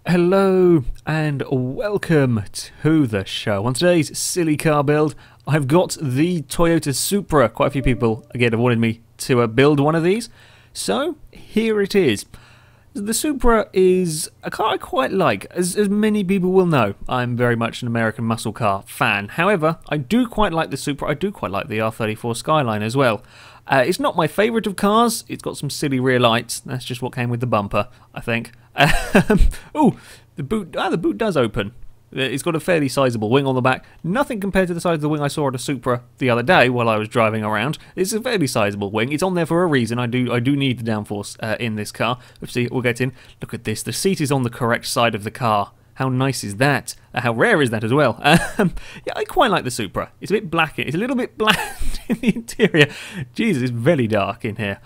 Hello and welcome to the show. On today's silly car build, I've got the Toyota Supra. Quite a few people, again, have wanted me to build one of these. So, here it is. The Supra is a car I quite like. As many people will know, I'm very much an American muscle car fan. However, I do quite like the Supra. I do quite like the R34 Skyline as well. It's not my favourite of cars. It's got some silly rear lights. That's just what came with the bumper, I think. Oh, the boot does open. It's got a fairly sizable wing on the back. Nothing compared to the size of the wing I saw at a Supra the other day while I was driving around. It's a fairly sizable wing. It's on there for a reason. I do need the downforce in this car. We'll get in. Look at this. The seat is on the correct side of the car. How nice is that? How rare is that as well? Yeah, I quite like the Supra. It's a bit black. It's a little bit bland in the interior. Jesus, it's very dark in here.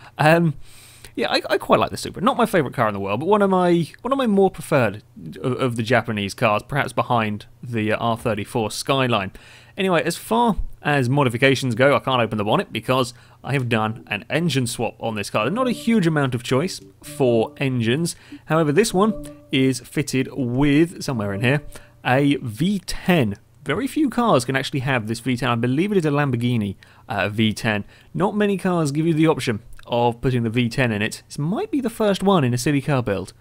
Yeah, I quite like the Supra. Not my favourite car in the world, but one of my more preferred of the Japanese cars, perhaps behind the R34 Skyline. Anyway, as far as modifications go, I can't open the bonnet because I have done an engine swap on this car. There's not a huge amount of choice for engines. However, this one is fitted with, somewhere in here, a V10. Very few cars can actually have this V10. I believe it is a Lamborghini V10. Not many cars give you the option of putting the V10 in it. This might be the first one in a silly car build.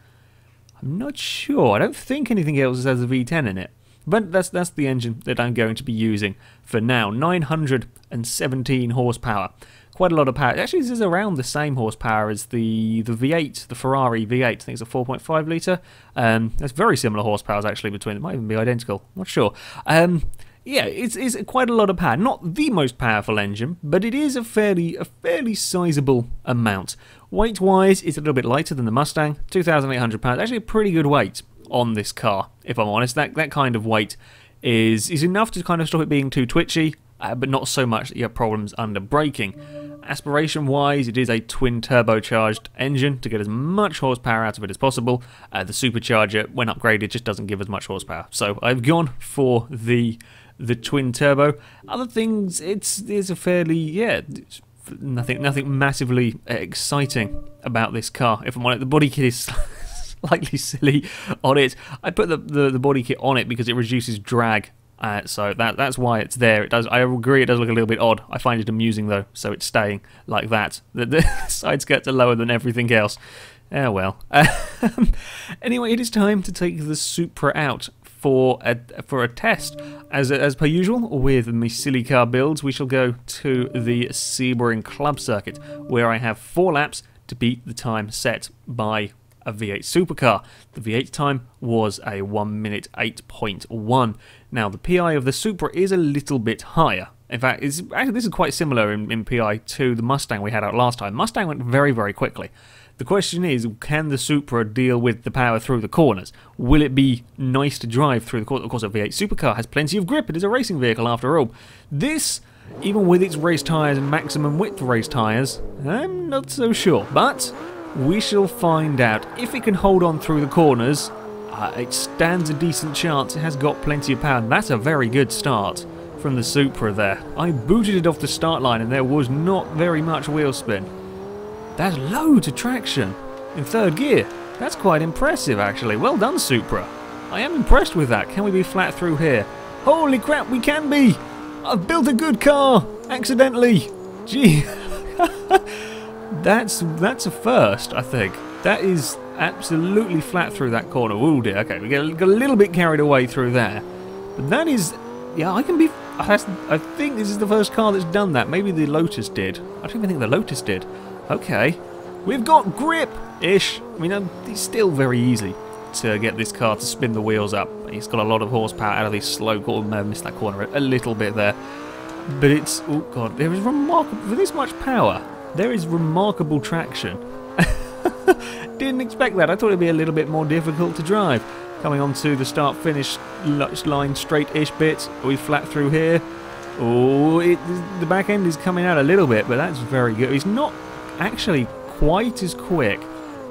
I'm not sure. I don't think anything else has a V10 in it. But that's the engine that I'm going to be using for now. 917 horsepower. Quite a lot of power. Actually, this is around the same horsepower as the V8, the Ferrari V8. I think it's a 4.5 litre. There's very similar horsepowers actually between them. Might even be identical. Not sure. Yeah, it's quite a lot of power. Not the most powerful engine, but it is a fairly sizable amount. Weight-wise, it's a little bit lighter than the Mustang. 2,800 pounds. Actually, a pretty good weight on this car, if I'm honest. That kind of weight is enough to kind of stop it being too twitchy, but not so much that you have problems under braking. Aspiration-wise, it is a twin turbocharged engine to get as much horsepower out of it as possible. The supercharger, when upgraded, just doesn't give as much horsepower. So I've gone for the twin turbo. Other things, it's a fairly, yeah, nothing massively exciting about this car. If I'm honest, the body kit is slightly silly on it. I put the body kit on it because it reduces drag. So that's why it's there. It does. I agree. It does look a little bit odd. I find it amusing though. So it's staying like that. The side skirts are lower than everything else. Oh well. Anyway, it is time to take the Supra out for a test. As per usual with my silly car builds, we shall go to the Sebring Club Circuit, where I have 4 laps to beat the time set by a V8 supercar. The V8 time was a 1 minute 8.1. Now the PI of the Supra is a little bit higher. In fact, actually this is quite similar in PI to the Mustang we had out last time. Mustang went very, very quickly. The question is, can the Supra deal with the power through the corners? Will it be nice to drive through the corners? Of course, a V8 supercar has plenty of grip. It is a racing vehicle after all. This, even with its race tyres and maximum width race tyres, I'm not so sure. But we shall find out. If it can hold on through the corners, it stands a decent chance. It has got plenty of power. And that's a very good start from the Supra there. I booted it off the start line and there was not very much wheel spin. That's loads of traction in 3rd gear. That's quite impressive actually. Well done, Supra. I am impressed with that. Can we be flat through here? Holy crap, we can be! I've built a good car! Accidentally! Gee. That's a first, I think. That is absolutely flat through that corner. Oh dear, okay, we got a little bit carried away through there. But that is, yeah, I think this is the first car that's done that. Maybe the Lotus did. I don't even think the Lotus did. Okay, we've got grip-ish. I mean, it's still very easy to get this car to spin the wheels up. It's got a lot of horsepower out of these slow corners. Missed that corner a little bit there. But it's, oh god, there is remarkable, for this much power, there is remarkable traction. Didn't expect that. I thought it'd be a little bit more difficult to drive. Coming onto the start-finish line straight-ish bit. Are we flat through here? Oh, the back end is coming out a little bit, but that's very good. It's not actually quite as quick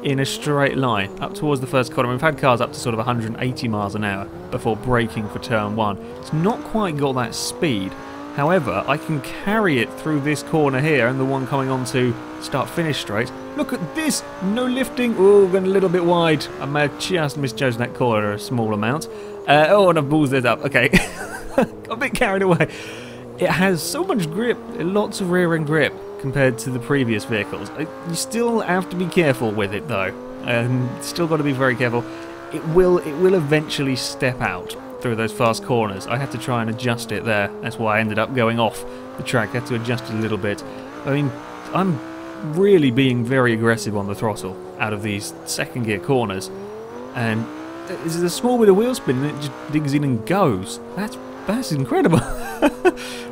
in a straight line up towards the first corner. We've had cars up to sort of 180 miles an hour before braking for turn 1. It's not quite got that speed. However, I can carry it through this corner here and the one coming on to start-finish straight. Look at this! No lifting! Oh, going a little bit wide. I may have just misjudged that corner a small amount. Oh, and I've ballsed it up. Okay. Got a bit carried away. It has so much grip, lots of rear-end grip compared to the previous vehicles. You still have to be careful with it though. Still got to be very careful. It will eventually step out through those fast corners. I had to try and adjust it there. That's why I ended up going off the track. I had to adjust it a little bit. I mean, I'm really being very aggressive on the throttle out of these second gear corners. And there's a small bit of wheel spin and it just digs in and goes. That's incredible.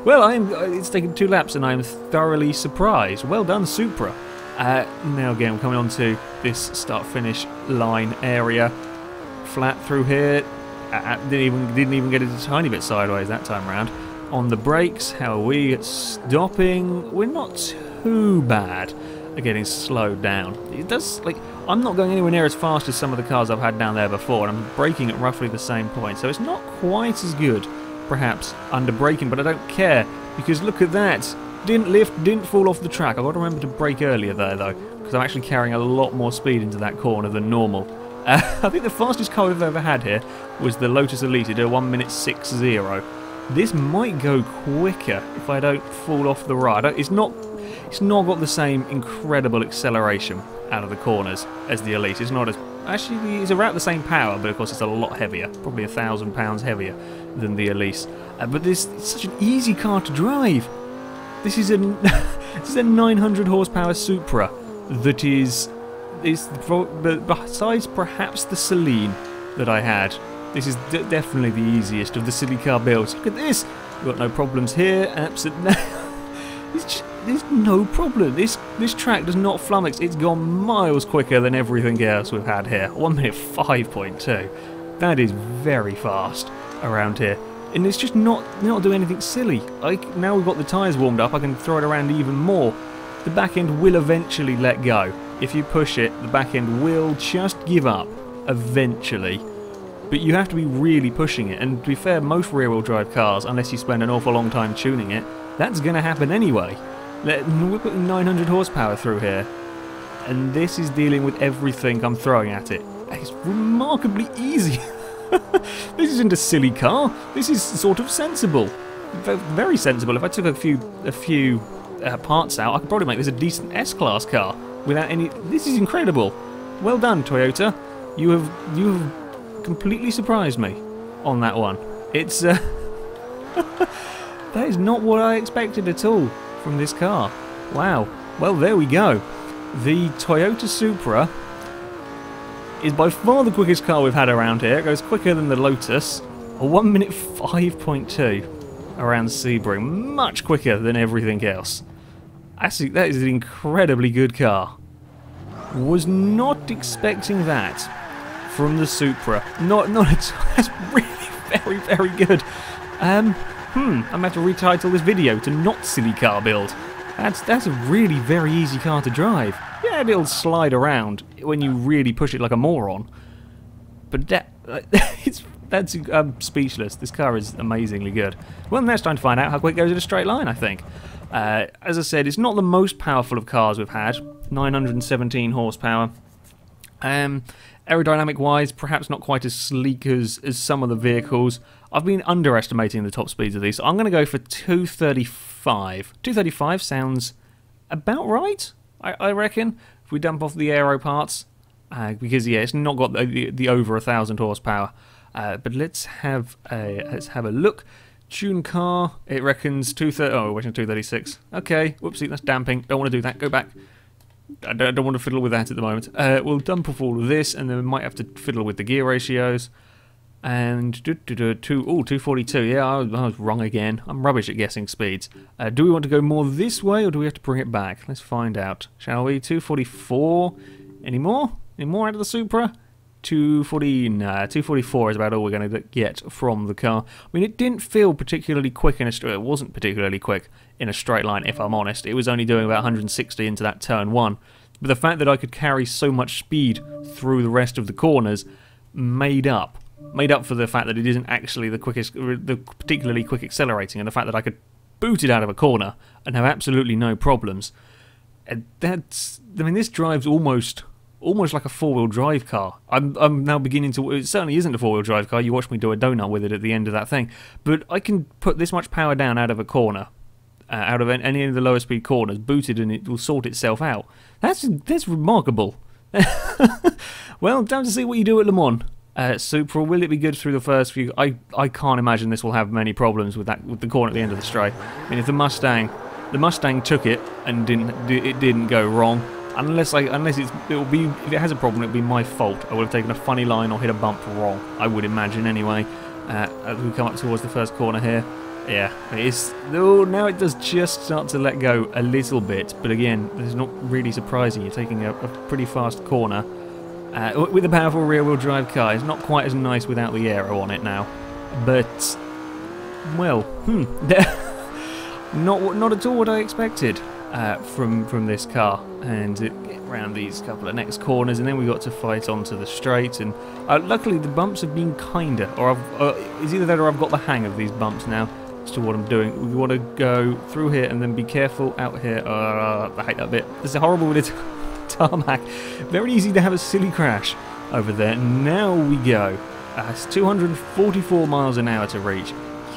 Well, it's taken 2 laps and I'm thoroughly surprised. Well done, Supra. Now again, we're coming on to this start-finish line area. Flat through here. Didn't even get it a tiny bit sideways that time round. On the brakes, how are we stopping? We're not too bad at getting slowed down. It does, like, I'm not going anywhere near as fast as some of the cars I've had down there before, and I'm braking at roughly the same point, so it's not quite as good, perhaps, under braking, but I don't care, because look at that. Didn't lift, didn't fall off the track. I've got to remember to brake earlier there, though, because I'm actually carrying a lot more speed into that corner than normal. I think the fastest car we've ever had here was the Lotus Elite. It did a 1:60. This might go quicker if I don't fall off the ride. It's not got the same incredible acceleration out of the corners as the Elite. It's not as... Actually, it's about the same power, but of course it's a lot heavier. Probably 1,000 pounds heavier than the Elite. But it's such an easy car to drive. This is a 900 horsepower Supra that is besides perhaps the Celine that I had, this is definitely the easiest of the silly car builds. Look at this! We've got no problems here, absolutely. There's no problem. This track does not flummox. It's gone miles quicker than everything else we've had here. 1:05.2. That is very fast around here. And it's just not doing anything silly. Now we've got the tyres warmed up, I can throw it around even more. The back end will eventually let go. If you push it, the back end will just give up, eventually. But you have to be really pushing it, and to be fair, most rear-wheel drive cars, unless you spend an awful long time tuning it, that's going to happen anyway. We're putting 900 horsepower through here, and this is dealing with everything I'm throwing at it. It's remarkably easy. This isn't a silly car, this is sort of sensible. Very sensible. If I took a few parts out, I could probably make this a decent S-Class car without any... This is incredible. Well done, Toyota. You have completely surprised me on that one. It's that is not what I expected at all from this car. Wow. Well, there we go. The Toyota Supra is by far the quickest car we've had around here. It goes quicker than the Lotus. A 1:05.2 around Sebring. Much quicker than everything else. Actually, that is an incredibly good car. Was not expecting that from the Supra. Not at all. That's really very, very good. I'm going to have to retitle this video to Not Silly Car Build. That's a really very easy car to drive. Yeah, it'll slide around when you really push it like a moron. But I'm speechless. This car is amazingly good. Well, now it's time to find out how quick it goes in a straight line, I think. As I said, it's not the most powerful of cars we've had. 917 horsepower. Aerodynamic-wise, perhaps not quite as sleek as some of the vehicles. I've been underestimating the top speeds of these, so I'm going to go for 235. 235 sounds about right, I reckon, if we dump off the aero parts. Because, yeah, it's not got the over 1,000 horsepower. But let's have a look. Tune car, it reckons 230. Oh, we're waiting 236. Okay, whoopsie, that's damping. Don't want to do that. Go back. I don't want to fiddle with that at the moment. We'll dump off all of this, and then we might have to fiddle with the gear ratios. And 242. Yeah, I was wrong again. I'm rubbish at guessing speeds. Do we want to go more this way, or do we have to bring it back? Let's find out, shall we? 244. Any more? Any more out of the Supra? 240. Nah, 244 is about all we're going to get from the car. I mean, it didn't feel particularly quick in a straight. It wasn't particularly quick in a straight line, if I'm honest. It was only doing about 160 into that turn one. But the fact that I could carry so much speed through the rest of the corners made up for the fact that it isn't actually the quickest, the particularly quick accelerating, and the fact that I could boot it out of a corner and have absolutely no problems. And I mean, this drives almost like a four-wheel drive car. I'm now beginning to... It certainly isn't a four-wheel drive car. You watch me do a donut with it at the end of that thing. But I can put this much power down out of a corner, out of any of the lower speed corners, boot it, and it will sort itself out. That's remarkable. Well, time to see what you do at Le Mans. Supra, will it be good through the first few? I can't imagine this will have many problems with the corner at the end of the straight. I mean, if the Mustang took it and didn't go wrong. Unless if it has a problem, it'll be my fault. I would have taken a funny line or hit a bump wrong, I would imagine anyway. As we come up towards the first corner here, yeah, it is. Oh, now it does just start to let go a little bit, but again, it's not really surprising. You're taking a pretty fast corner with a powerful rear-wheel drive car. It's not quite as nice without the aero on it now, but well, not at all what I expected. From this car, and get around these couple of next corners, and then we got to fight onto the straight, and luckily the bumps have been kinder, or it's either that or I've got the hang of these bumps now as to what I'm doing. We want to go through here and then be careful out here. I hate that bit. This is horrible with its tarmac. Very easy to have a silly crash over there. Now we go. It's 244 miles an hour to reach.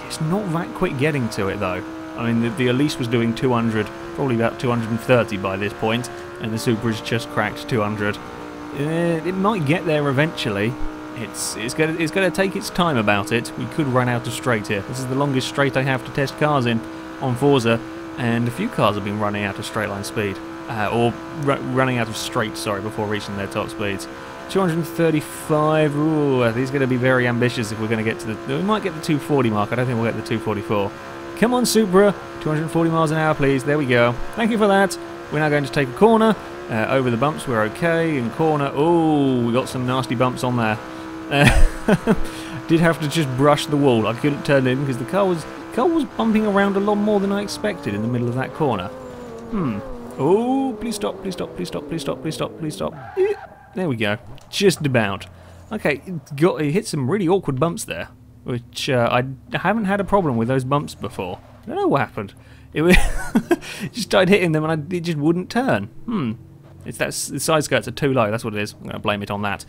It's not that quick getting to it though. I mean, the Elise was doing 200, probably about 230 by this point, and the Supra's just cracked 200. It might get there eventually. It's going to take its time about it. We could run out of straight here. This is the longest straight I have to test cars in on Forza, and a few cars have been running out of straight line speed, or running out of straight, sorry, before reaching their top speeds. 235. Ooh, these are going to be very ambitious if we're going to get to the... We might get the 240 mark. I don't think we'll get the 244. Come on, Supra. 240 miles an hour, please. There we go. Thank you for that. We're now going to take a corner. Over the bumps, we're okay. In corner, oh, we got some nasty bumps on there. Did have to just brush the wall. I couldn't turn in because the car was bumping around a lot more than I expected in the middle of that corner. Oh, please stop, please stop, please stop, please stop, please stop, please stop. There we go. Just about. Okay, it hit some really awkward bumps there, which I haven't had a problem with those bumps before. I don't know what happened. It just started hitting them and it just wouldn't turn. It's that the side skirts are too low. That's what it is. I'm going to blame it on that.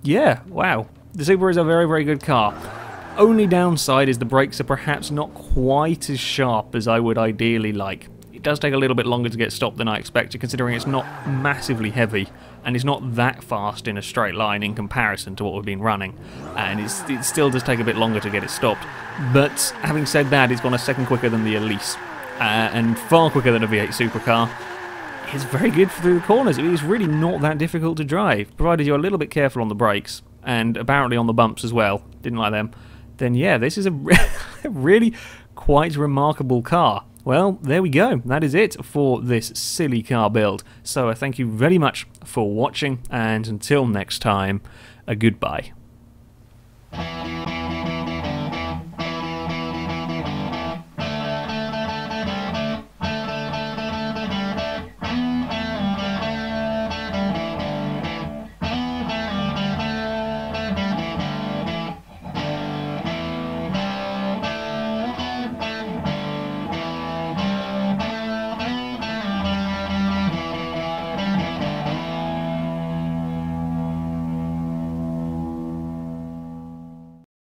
Yeah, wow. The Supra is a very, very good car. Only downside is the brakes are perhaps not quite as sharp as I would ideally like. It does take a little bit longer to get stopped than I expected, considering it's not massively heavy and it's not that fast in a straight line in comparison to what we've been running, and it still does take a bit longer to get it stopped. But having said that, it's gone a second quicker than the Elise, and far quicker than a V8 supercar. It's very good through the corners. It's really not that difficult to drive, provided you're a little bit careful on the brakes, and apparently on the bumps as well. Didn't like them. Then yeah, this is a really quite remarkable car. Well, there we go. That is it for this silly car build. So thank you very much for watching, and until next time, a goodbye.